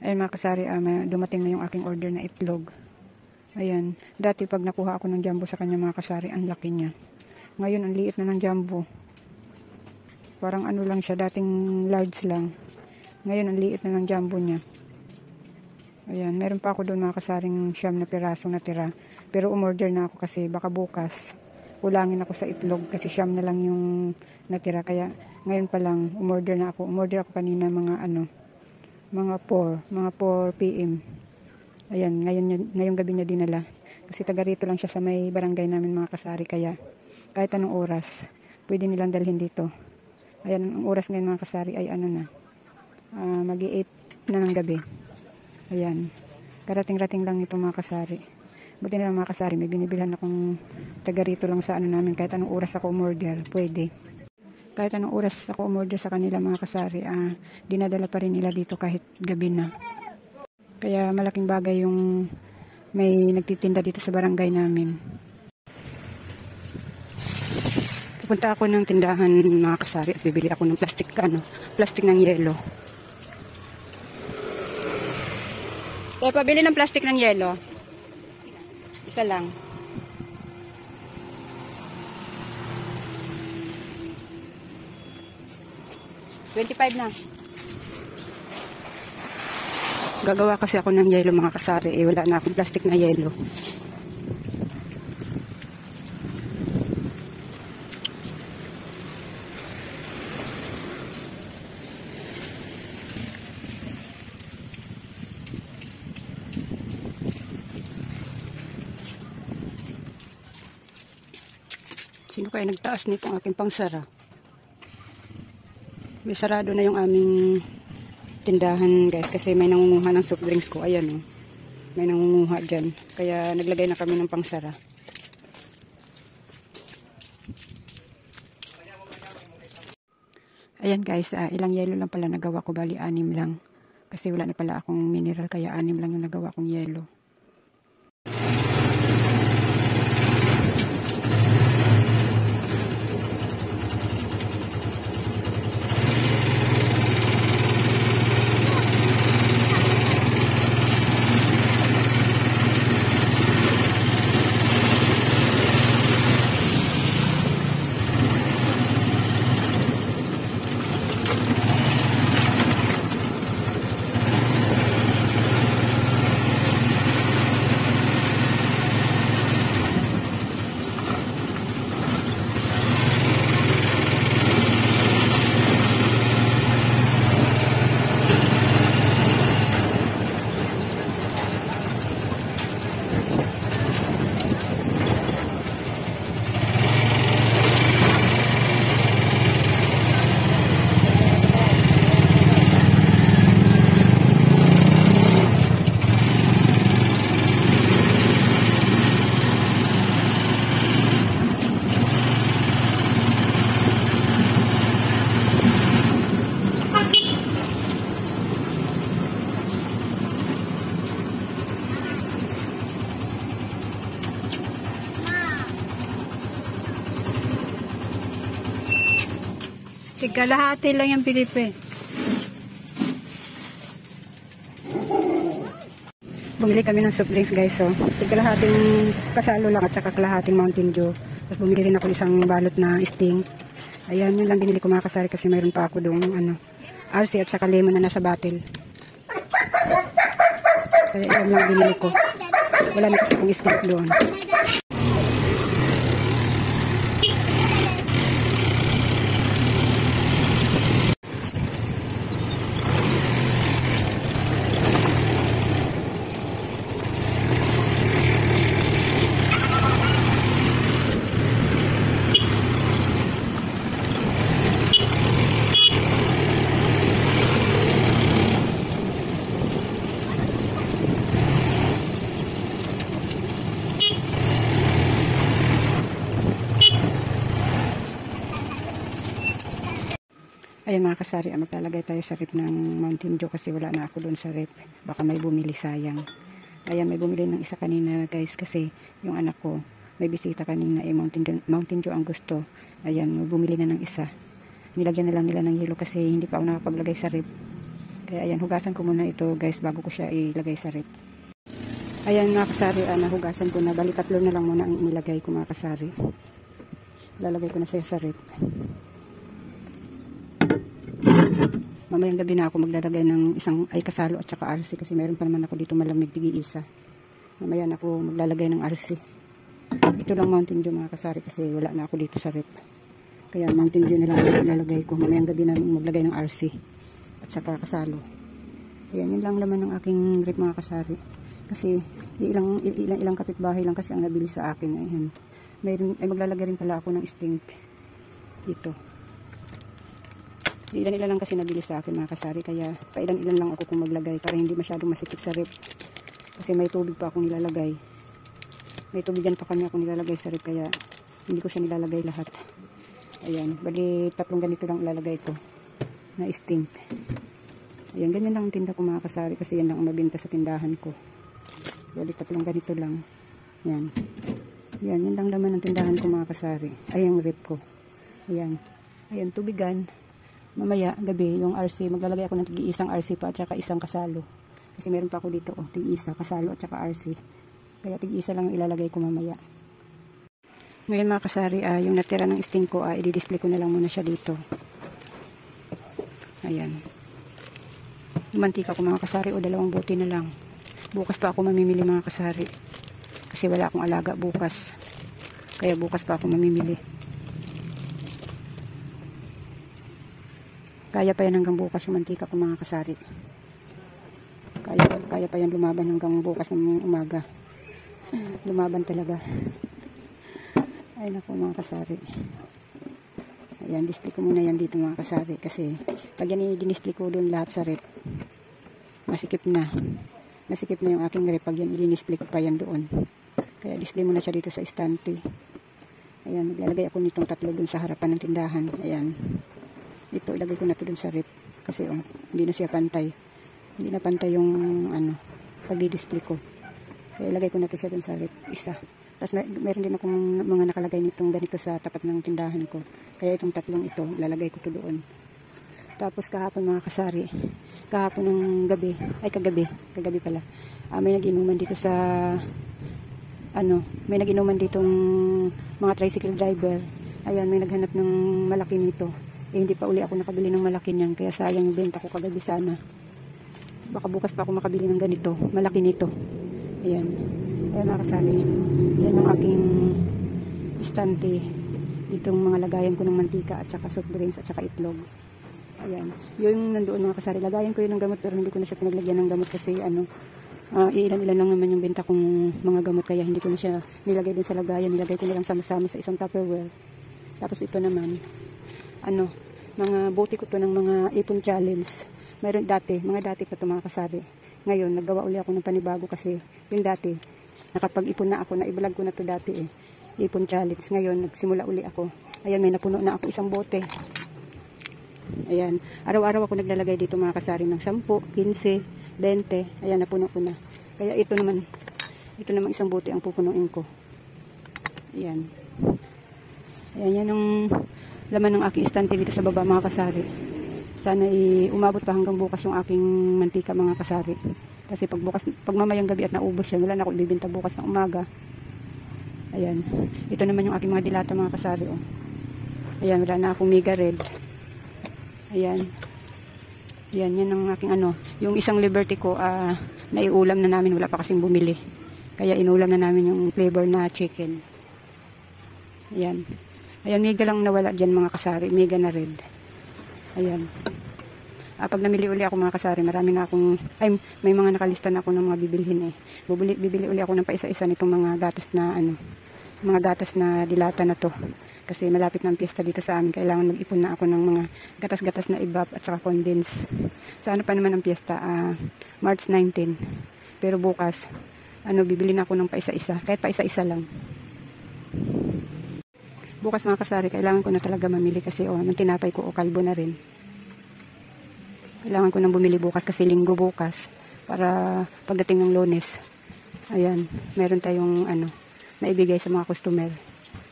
Ayan mga kasari, dumating na yung aking order na itlog. Ayan, dati pag nakuha ako ng jumbo sa kanya mga kasari, ang laki niya. Ngayon ang liit na ng jumbo. Parang ano lang siya, dating large lang. Ngayon ang liit na ng jumbo niya. Ayan, meron pa ako doon mga kasaring 9 na pirasong natira. Pero umorder na ako kasi baka bukas kulangin ako sa itlog kasi 9 na lang yung natira. Kaya ngayon pa lang umorder na ako. Umorder ako kanina mga 4 PM. Ayan, ngayong gabi niya dinala. Kasi taga rito lang siya sa may barangay namin mga kasari. Kaya kahit anong oras, pwede nilang dalhin dito. Ayan, ang oras ngayon mga kasari ay mag-8 na ng gabi. Ayan, karating-rating lang ito mga kasari. Buti na lang mga kasari, may binibilhan akong taga rito lang sa namin. Kahit anong oras ako umorder, pwede. Kahit anong oras ako umorder sa kanila mga kasari, dinadala pa rin nila dito kahit gabi na. Kaya malaking bagay yung may nagtitinda dito sa barangay namin. Pupunta ako ng tindahan mga kasari at bibili ako ng plastic ng yelo. Kaya pabili ng plastic ng yelo. Isa lang. $25 na. Gagawa kasi ako ng yelo mga kasari. Wala na akong plastic na yelo. Sino kaya nagtaas nitong aking pangsara? May sarado na yung aming tindahan guys kasi may nangunguha ng soft drinks ko. Ayan o. May nangunguha dyan. Kaya naglagay na kami ng pangsara. Ayan guys, ilang yelo lang pala nagawa ko. Bali 6 lang. Kasi wala na pala akong mineral kaya 6 lang yung nagawa kong yelo. Kalahati lang yung Pilipe. Bumili kami ng soft drinks guys. So, kalahating kasalo lang at saka kalahating Mountain Dew. Tapos bumili rin ako isang balot na Sting. Ayan, yun lang binili ko mga kasari kasi mayroon pa ako doon RC at saka lemon na nasa bottle. Kaya yun lang binili ko. Wala na kasi akong Sting doon. Ayan mga kasari, maglalagay tayo sa rep ng Mountain Dew kasi wala na ako doon sa rep. Baka may bumili, sayang. Ayan, may bumili ng isa kanina guys kasi yung anak ko may bisita kanina Mountain Dew ang gusto. Ayan, bumili na ng isa. Nilagyan na lang nila ng yelo kasi hindi pa ako nakapaglagay sa rep. Kaya ayan, hugasan ko muna ito guys bago ko siya ilagay sa rep. Ayan mga kasari, nahugasan ko na. Bali 3 na lang muna ang inilagay ko mga kasari. Lalagay ko na siya sa rep. Mamayang gabi na ako maglalagay ng isang ay kasalo at saka RC kasi meron pa naman ako dito malamig tig-iisa. Mamaya na ako maglalagay ng RC. Ito lang Mountain Dew mga kasari kasi wala na ako dito sa rep. Kaya Mountain Dew na lang ilalagay ko. Mamayang gabi na maglagay ng RC at saka kasalo. Ayan, yun lang laman ng aking rep mga kasari. Kasi ilang kapitbahay lang kasi ang nabili sa akin. Ayan. Ay maglalagay rin pala ako ng stink dito. Ilan lang kasi nabili sa akin mga kasari. Kaya pailan-ilan lang ako kung maglagay para hindi masyadong masikip sa rep. Kasi may tubig pa akong nilalagay. May tubigan pa kami akong nilalagay sa rep. Kaya hindi ko siya nilalagay lahat. Ayan. Bali 3 ganito lang ilalagay ito. Na stink. Ayan. Ganyan lang ang tinda ko mga kasari. Kasi yan lang ang mabenta sa tindahan ko. Bali 3 ganito lang. Yan. Yan. Yan lang laman ng tindahan ko mga kasari. Ay yung rep ko. Ayan. Ayan. Tubigan. Mamaya gabi yung RC. Maglalagay ako ng tig-isang RC pa at saka isang kasalo. Kasi meron pa ako dito. Tig-isa. Kasalo at saka RC. Kaya tig-isa lang yung ilalagay ko mamaya. Ngayon mga kasari. Yung natira ng sting ko. I-display ko na lang muna siya dito. Ayan. Yung mantika ko mga kasari. O 2 buti na lang. Bukas pa ako mamimili mga kasari. Kasi wala akong alaga bukas. Kaya bukas pa ako mamimili. Kaya pa yan hanggang bukas yung mantika ko mga kasari. Kaya pa yan lumaban hanggang bukas ng umaga. Lumaban talaga. Ay naku mga kasari. Ayan, display ko muna yan dito mga kasari. Kasi pag yan i-display ko doon lahat sa rep. Masikip na. Nasikip na yung aking rep pag yan i-display ko pa yan doon. Kaya display muna siya dito sa estante. Ayan, maglalagay ako nitong 3 doon sa harapan ng tindahan. Ayan. Ito, ilagay ko na ito doon sa rep. Kasi hindi na siya pantay. Hindi na pantay yung pag-display ko. Kaya ilagay ko na ito siya doon sa rep. Isa. Tapos meron din akong mga nakalagay nitong ganito sa tapat ng tindahan ko. Kaya itong 3 ito, ilalagay ko ito doon. Tapos kahapon mga kasari, kahapon ng gabi, kagabi pala, may nag-inuman dito sa, may nag-inuman ditong mga tricycle driver. Ayan, may naghanap ng malaki nito. Hindi pa uli ako nakabili ng malaki niyan, kaya sayang yung benta ko kagabi sana. Baka bukas pa ako makabili ng ganito, malaki nito. Ayan, ayan mga kasari. Ayan ang aking estante. Itong mga lagayan ko ng mantika at saka soft drinks at saka itlog. Ayan. Yung nandoon mga kasari. Lagayan ko yun ng gamot pero hindi ko na siya pinaglagyan ng gamot kasi ilan-ilan lang naman yung benta kong mga gamot kaya hindi ko na siya nilagay din sa lagayan. Nilagay ko na lang sama-sama sa isang Tupperware. Tapos ito naman, mga bote ko to ng mga ipon challenge. Meron mga dati pa to mga kasari. Ngayon, naggawa uli ako ng panibago kasi yung dati, nakapag-ipon na ako, naibalag ko na to dati ipon challenge. Ngayon, nagsimula uli ako. Ayan, may napuno na ako isang bote. Ayan, araw-araw ako naglalagay dito mga kasari ng 10, 15, 20. Ayan, napuno ko na. Kaya ito naman isang bote ang pupunuin ko. Ayan. Ayan, yan ang laman ng aking estante dito sa baba mga kasari. Sana umabot pa hanggang bukas yung aking mantika mga kasari. Kasi pag mamayang gabi at naubos yan, wala na ako ibibenta bukas ng umaga. Ayan. Ito naman yung aking mga dilata mga kasari. Ayan, wala na akong mega red. Ayan. Ayan, yan ang aking yung isang Liberty ko, naiulam na namin, wala pa kasing bumili. Kaya inulam na namin yung flavor na chicken. Ayan. Ayan, mega lang nawala dyan mga kasari, mega na red. Ayan. Pag namili uli ako mga kasari, marami na akong, may mga nakalista na ako ng mga bibilhin Bibili uli ako ng paisa-isa nitong mga gatas na, mga gatas na dilata na to. Kasi malapit na ang piyesta dito sa amin. Kailangan mag-ipon na ako ng mga gatas-gatas na ibap at saka condense. Sa pa naman ang piyesta? March 19. Pero bukas, bibili na ako ng paisa-isa. Kahit paisa-isa lang. Bukas mga kasari, kailangan ko na talaga mamili kasi nung tinapay ko kalbo na rin. Kailangan ko nang bumili bukas kasi linggo bukas. Para pagdating ng Lunes. Ayan, meron tayong maibigay sa mga customer.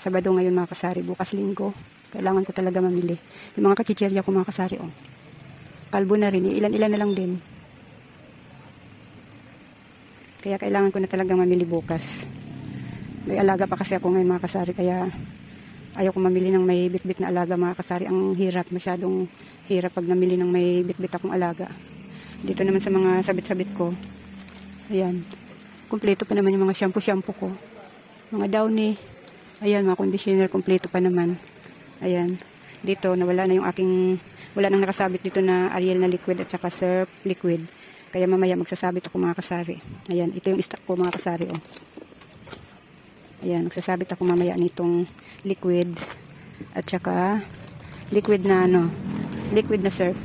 Sabado ngayon mga kasari, bukas linggo. Kailangan ko talaga mamili. Yung mga kachichirya ko mga kasari, kalbo na rin. Ilan-ilan na lang din. Kaya kailangan ko na talagang mamili bukas. May alaga pa kasi ako ngayon mga kasari, kaya ayaw ko mamili ng may bitbit na alaga mga kasari. Ang hirap, masyadong hirap pag namili ng may bitbit akong alaga. Dito naman sa mga sabit-sabit ko, ayan, kumpleto pa naman yung mga shampoo ko, mga downy, ayan, mga conditioner, kumpleto pa naman. Ayan, dito nawala na yung aking, wala nang nakasabit dito na Ariel na liquid at saka Surf liquid. Kaya mamaya magsasabit ako mga kasari. Ayan, ito yung stock ko mga kasari, oh. Ayan, magsasabit ako mamaya nitong liquid at saka liquid na liquid na surf.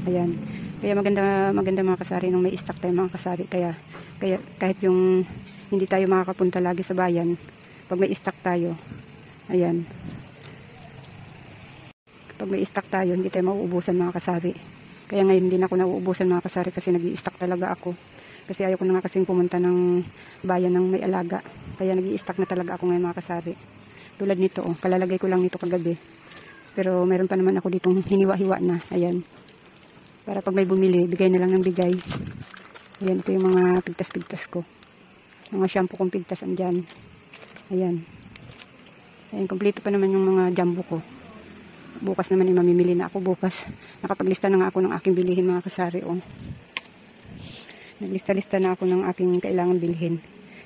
Ayan. Kaya maganda mga kasari nung may stock tayo mga kasari. Kaya kahit yung hindi tayo makakapunta lagi sa bayan, pag may stock tayo, ayan. Pag may stock tayo, hindi tayo mauubusan mga kasari. Kaya ngayon hindi na ako nauubusan mga kasari kasi nag-i-stock talaga ako. Kasi ayaw ko na nga kasing pumunta ng bayan ng may alaga. Kaya nag-i-stock na talaga ako ngayon mga kasari. Tulad nito, oh, kalalagay ko lang nito kagabi. Pero meron pa naman ako ditong hiniwa-hiwa na. Ayan. Para pag may bumili, bigay na lang ng bigay. Ayan, ito yung mga pigtas-pigtas ko. Mga shampoo kong pigtas andyan. Ayan. Ayan, kompleto pa naman yung mga jumbo ko. Bukas naman mamimili na ako bukas. Nakapaglista na nga ako ng aking bilihin mga kasari, oh. Naglista-lista na ako ng aking kailangan bilhin.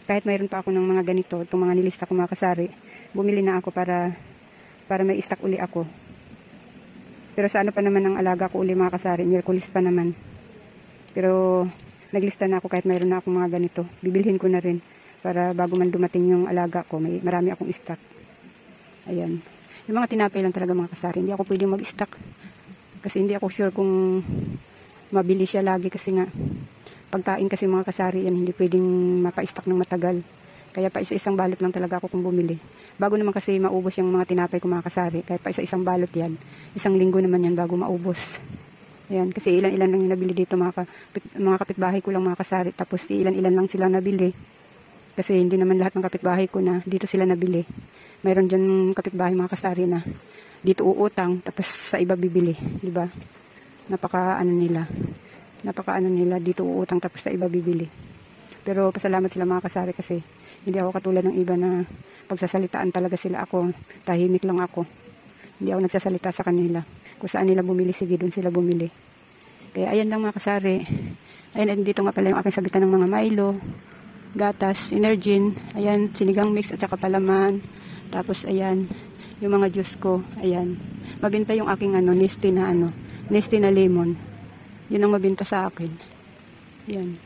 Kahit mayroon pa ako ng mga ganito, itong mga nilista ko mga kasari, bumili na ako para may stock uli ako. Pero sa ano pa naman ang alaga ko uli mga kasari, Miyerkules pa naman. Pero naglista na ako kahit mayroon na akong mga ganito. Bibilhin ko na rin para bago man dumating yung alaga ko, marami akong stock. Ayan. Yung mga tinapay lang talaga mga kasari, hindi ako pwedeng mag-stock. Kasi hindi ako sure kung mabili siya lagi kasi nga pagkain kasi mga kasari yan, hindi pwedeng mapa-stock ng matagal. Kaya pa isa-isang balot lang talaga ako kung bumili. Bago naman kasi maubos yung mga tinapay ko mga kasari, kaya pa isa-isang balot yan. Isang linggo naman yan bago maubos. Ayan, kasi ilan-ilan lang yung nabili dito mga kapitbahay ko lang mga kasari. Tapos ilan-ilan lang sila nabili. Kasi hindi naman lahat ng kapitbahay ko na dito sila nabili. Mayroon dyan kapitbahay mga kasari na dito uutang tapos sa iba bibili, di ba? Napaka ano nila dito uutang tapos sa iba bibili. Pero pasalamat sila mga kasari kasi hindi ako katulad ng iba na pagsasalitaan talaga sila ako. Tahimik lang ako. Hindi ako nagsasalita sa kanila. Kung saan nila bumili, sige doon sila bumili. Kaya ayan lang mga kasari. Ayan, dito nga pala yung aking sabitan ng mga Milo, gatas, Energin, ayan, sinigang mix at saka palaman. Tapos ayan, yung mga juice ko, ayan. Mabenta yung aking Nestea na lemon. Yun ang mabenta sa akin. Ayan.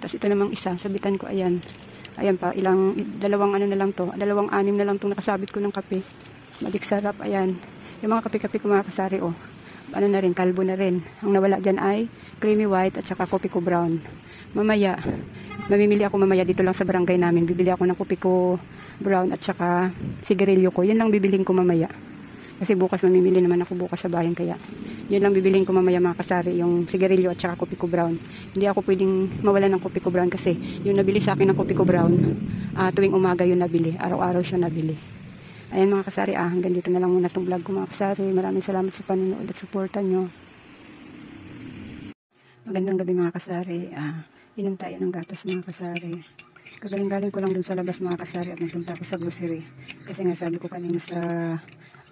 Tapos ito namang isa, sabitan ko, ayan. Ayan pa, dalawang ano na lang to, dalawang anim na lang itong nakasabit ko ng kape. Madik sarap, ayan. Yung mga kape-kape ko mga kasari, oh. Ano na rin, kalbo na rin. Ang nawala dyan ay creamy white at saka kopi ko brown. Mamaya, mamimili ako mamaya dito lang sa barangay namin. Bibili ako ng kopi ko brown at saka sigarilyo ko. Yun lang bibilhin ko mamaya. Kasi bukas mamimili naman ako bukas sa bayan, kaya yun lang bibilhin ko mamaya mga kasari, yung sigarilyo at saka kopi ko brown. Hindi ako pwedeng mawala ng kopi ko brown kasi yung nabili sa akin ng kopi ko brown, tuwing umaga yun nabili. Araw-araw siya nabili. Ayan mga kasari, hanggang dito na lang muna itong vlog ko mga kasari. Maraming salamat sa panonood at suporta nyo. Magandang gabi mga kasari. Inom tayo ng gatas mga kasari. Kagaling-galing ko lang dun sa labas mga kasari at nagpunta ako sa grocery. Kasi nga sabi ko kanina sa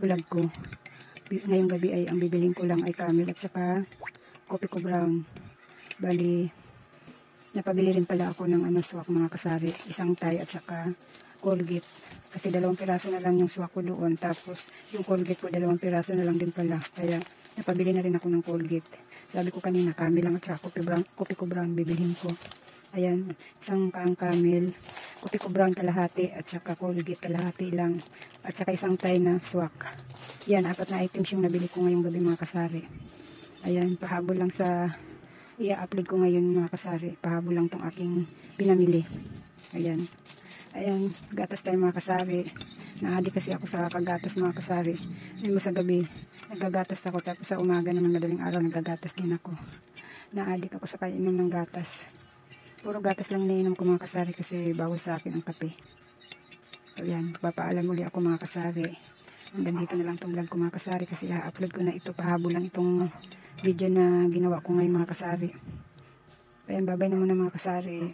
vlog ko, ngayong gabi ay ang bibiling ko lang ay Camel at saka kopi ko brown. Bali, napabili rin pala ako ng swak mga kasari. Isang Thai at saka Colgate. Kasi 2 piraso na lang yung swak ko doon. Tapos yung Colgate ko 2 piraso na lang din pala. Kaya napabili na rin ako ng Colgate. Sabi ko kanina, Camel lang at saka kopi ko brown bibilhin ko. Ayan, isang kaang Camel, kopi ko brown kalahati at saka Colgate kalahati lang. At saka isang Thai na swak. Yan, 4 na items yung nabili ko ngayong gabi mga kasari. Ayan, pahabol lang sa i-upload ko ngayon mga kasari. Pahabol lang tong aking pinamili. Ayan. Ayan, gatas tayo mga kasari. Naadi kasi ako sa kagatas mga kasari. Ayun mo sa gabi, nagagatas ako. Tapos sa umaga naman madaling araw, nagagatas din ako. Naadik ako sa kainom ng gatas. Puro gatas lang nainom ko mga kasari kasi bawal sa akin ang kape. So yan, papaalam muli ako mga kasari. Hanggang dito na lang itong vlog ko mga kasari kasi i-upload ko na ito. Pahabol lang itong video na ginawa ko ngayon mga kasari. Ayan, babay na muna mga kasari.